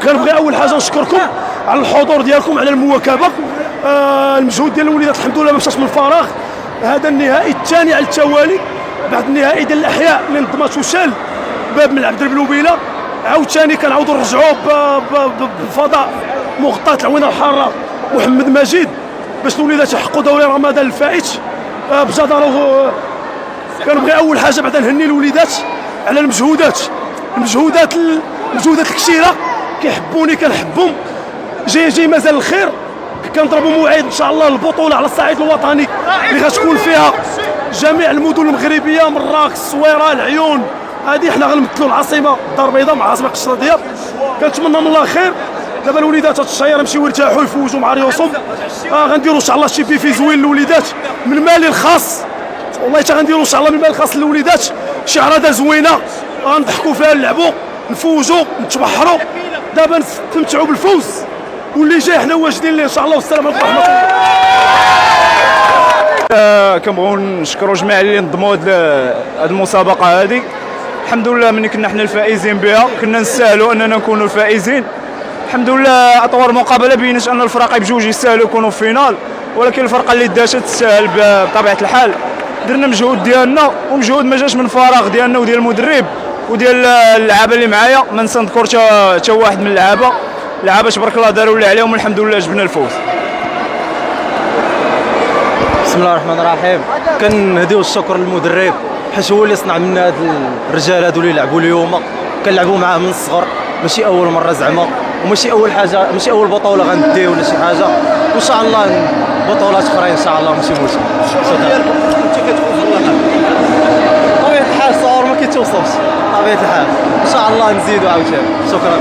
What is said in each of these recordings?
كنبغي اول حاجه نشكركم على الحضور ديالكم، على المواكبه. المجهود ديال الوليدات الحمد لله ما مشاش من فراغ. هذا النهائي الثاني على التوالي بعد النهائي ديال الاحياء اللي نظمت وشال باب من عبد البلوبيله. عاوتاني كنعاودوا نرجعوا بفضاء مغطاه العوينه الحاره محمد مجيد باش الوليدات يحققوا دوري رمضان الفائت بجدارة. كنبغي اول حاجه بعدا نهني الوليدات على المجهودات الكثيره. كيحبوني كنحبهم. جاي مازال الخير. كنضربوا موعد ان شاء الله البطوله على الصعيد الوطني اللي غتكون فيها جميع المدن المغربيه، مراكش، الصويره، العيون. هذه حنا غنمثلوا العاصمه الدار البيضاء مع عاصمه قشره دياب. كنتمنى من الله خير. دابا الوليدات هاد الشهيره يمشيو يرتاحوا يفوزوا مع ريوسهم. غنديروا ان شاء الله شي بيفي زوين للوليدات من مالي الخاص. والله حتى غنديروا ان شاء الله من مالي الخاص للوليدات شي عراضه زوينه غنضحكوا فيها، نلعبوا، نفوزوا، نتبحروا. دابا نستمتعوا بالفوز واللي جاي حنا واجدين ليه ان شاء الله. والسلام عليكم ورحمه الله. كنبغيو نشكروا جميع اللي نظموا هذه المسابقه هذه. الحمد لله ملي كنا حنا الفائزين بها كنا نستاهلوا اننا نكونوا الفائزين. الحمد لله اطوار المقابله بينت ان الفرق بجوج يستاهلوا يكونوا في فينال، ولكن الفرقه اللي داشت تستاهل بطبيعه الحال. درنا مجهود ديالنا ومجهود ما جاش من فراغ ديالنا وديال المدرب وديال اللعابه اللي معايا. ما ننسى نذكر حتى واحد من اللعابه تبارك الله داروا اللي عليهم والحمد لله جبنا الفوز. بسم الله الرحمن الرحيم. كنهديو الشكر للمدرب حيت هو اللي صنع منا هاد الرجال هادو اللي لعبوا اليوم. كنلعبوا معاه من الصغر، ماشي اول مره زعما، وماشي اول حاجه، ماشي اول بطوله غندي ولا شي حاجه. وان شاء الله بطولات اخرى ان شاء الله ماشي مشكل. شكرا. طبيعه الحال الصور ما كيتوصفش، طبيعه الحال ان شاء الله نزيدوا عاوتاني. شكرا.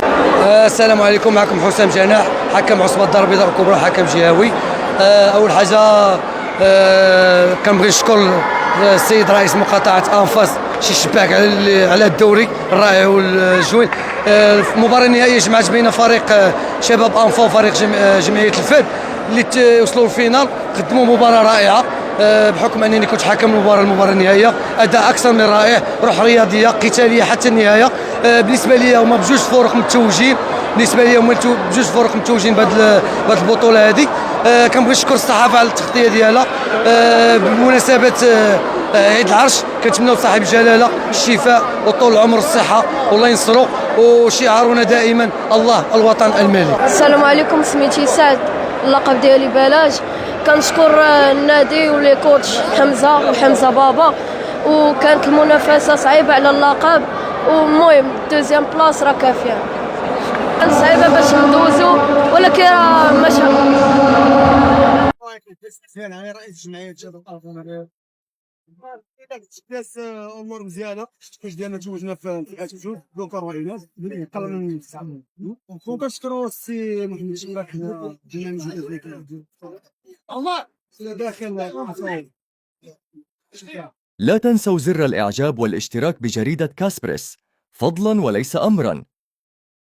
السلام عليكم. معكم حسام جناح، حكم عصبه الدار البيضاء الكبرى، حكم جهوي. اول حاجه كنبغي نشكر السيد رئيس مقاطعه انفاس شي شباك على الدوري الرائع والجوين. المباراه النهائيه جمعت بين فريق شباب انفا وفريق جمعيه الفد اللي وصلوا للفينال. قدموا مباراه رائعه بحكم انني كنت حكم المباراه النهائيه. اداء اكثر من رائع، روح رياضيه قتاليه حتى النهايه. بالنسبه لي هما بجوج فرق متوجين، بالنسبه لي هما بجوج فرق متوجين بهذه البطوله هذه. كنبغي نشكر الصحافه على التغطيه ديالها. بمناسبه عيد العرش كنتمنوا لصاحب الجلاله الشفاء وطول العمر والصحه والله ينصرو. وشعارنا دائما الله الوطن المالي. السلام عليكم. سميتي سعد، اللقب ديالي بلاج. كنشكر النادي ولي كوتش حمزه وحمزه بابا. وكانت المنافسه صعيبه على اللقب، والمهم دوزيام بلاص راه كافيه. كانت صعيبه باش ندوزو ولكن راه ماشي. انا رئيس جمعيه شباب الافغان. ناس امور مزيانه. كاش ديالنا توجنا في الاتجوج دونك روعينات قل من 9 وكنشكروا السي محمد شباك حنا برنامج الله داخل. لا تنسوا زر الإعجاب والاشتراك بجريدة كاسبرس، فضلا وليس أمرا.